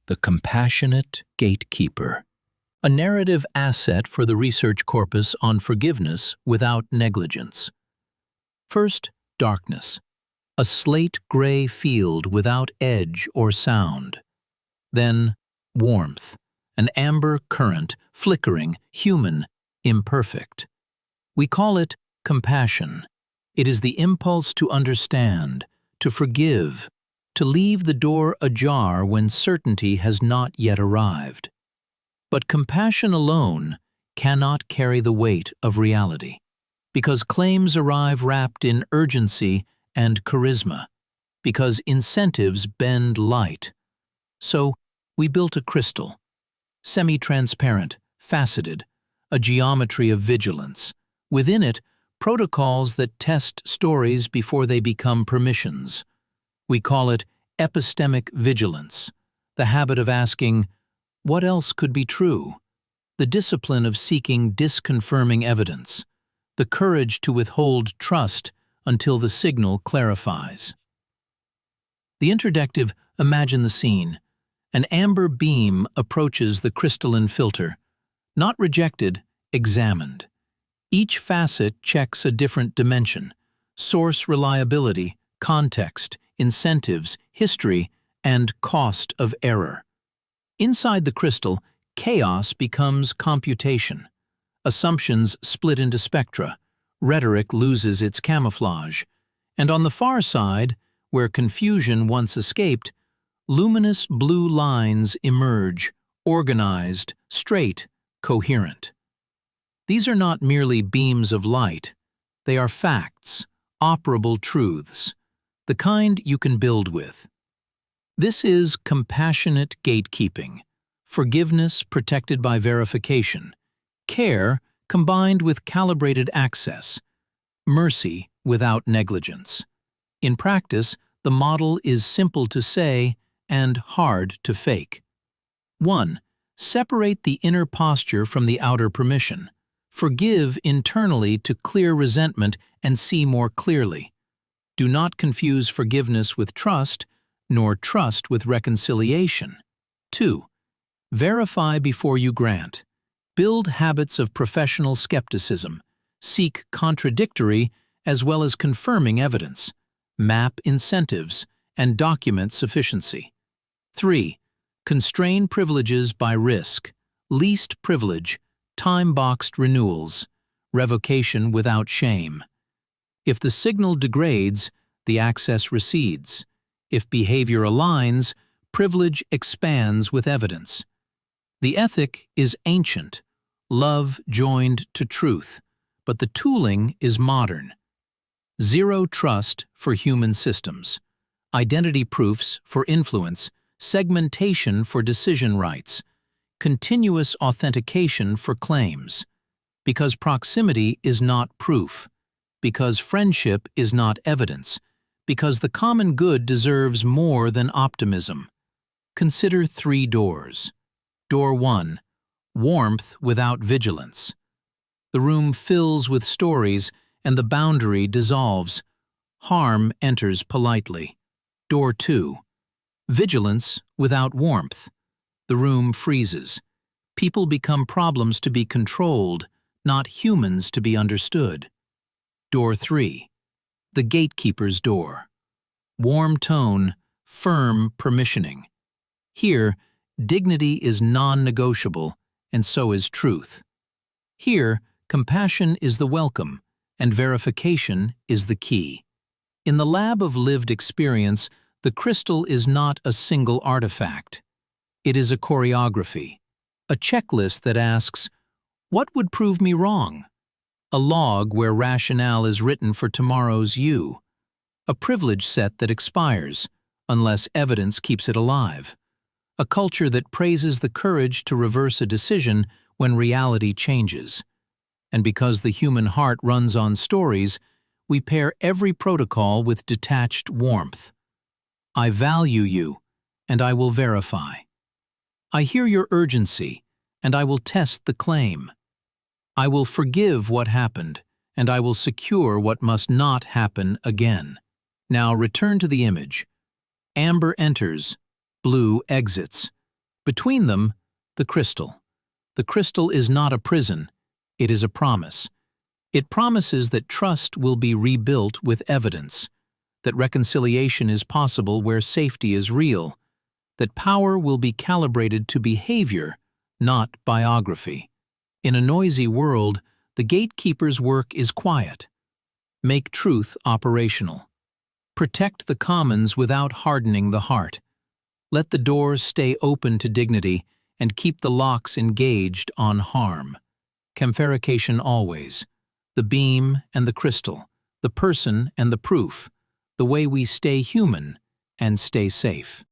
the Compassionate Gatekeeper, a narrative asset for the research corpus on forgiveness without negligence. First, darkness, a slate-gray field without edge or sound. Then, warmth, an amber current, flickering, human, imperfect. We call it compassion. It is the impulse to understand, to forgive, to leave the door ajar when certainty has not yet arrived. But compassion alone cannot carry the weight of reality, because claims arrive wrapped in urgency and charisma, because incentives bend light. So, we built a crystal, semi-transparent, faceted, a geometry of vigilance. Within it, protocols that test stories before they become permissions. We call it epistemic vigilance, the habit of asking, what else could be true? The discipline of seeking disconfirming evidence, the courage to withhold trust until the signal clarifies. The interdictive, imagine the scene. An amber beam approaches the crystalline filter, not rejected, examined. Each facet checks a different dimension: source reliability, context, incentives, history, and cost of error. Inside the crystal, chaos becomes computation. Assumptions split into spectra. Rhetoric loses its camouflage. And on the far side, where confusion once escaped, luminous blue lines emerge, organized, straight, coherent. These are not merely beams of light. They are facts, operable truths, the kind you can build with. This is compassionate gatekeeping, forgiveness protected by verification, care combined with calibrated access, mercy without negligence. In practice, the model is simple to say and hard to fake. 1. Separate the inner posture from the outer permission. Forgive internally to clear resentment and see more clearly. Do not confuse forgiveness with trust, nor trust with reconciliation. 2. Verify before you grant. Build habits of professional skepticism. Seek contradictory as well as confirming evidence. Map incentives and document sufficiency. 3. Constrain privileges by risk. Least privilege, time-boxed renewals, revocation without shame. If the signal degrades, the access recedes. If behavior aligns, privilege expands with evidence. The ethic is ancient, love joined to truth, but the tooling is modern. Zero trust for human systems, identity proofs for influence, segmentation for decision rights, continuous authentication for claims, because proximity is not proof, because friendship is not evidence, because the common good deserves more than optimism. Consider 3 doors. Door 1, warmth without vigilance. The room fills with stories and the boundary dissolves. Harm enters politely. Door 2, vigilance without warmth. The room freezes. People become problems to be controlled, not humans to be understood. Door 3, the gatekeeper's door. Warm tone, firm permissioning. Here, dignity is non-negotiable, and so is truth. Here, compassion is the welcome, and verification is the key. In the lab of lived experience, the crystal is not a single artifact. It is a choreography, a checklist that asks, what would prove me wrong? A log where rationale is written for tomorrow's you. A privilege set that expires, unless evidence keeps it alive. A culture that praises the courage to reverse a decision when reality changes. And because the human heart runs on stories, we pair every protocol with detached warmth. I value you, and I will verify. I hear your urgency, and I will test the claim. I will forgive what happened, and I will secure what must not happen again. Now return to the image. Amber enters, blue exits. Between them, the crystal. The crystal is not a prison, it is a promise. It promises that trust will be rebuilt with evidence, that reconciliation is possible where safety is real, that power will be calibrated to behavior, not biography. In a noisy world, the gatekeeper's work is quiet. Make truth operational. Protect the commons without hardening the heart. Let the doors stay open to dignity and keep the locks engaged on harm. Fabrication always. The beam and the crystal, the person and the proof, the way we stay human and stay safe.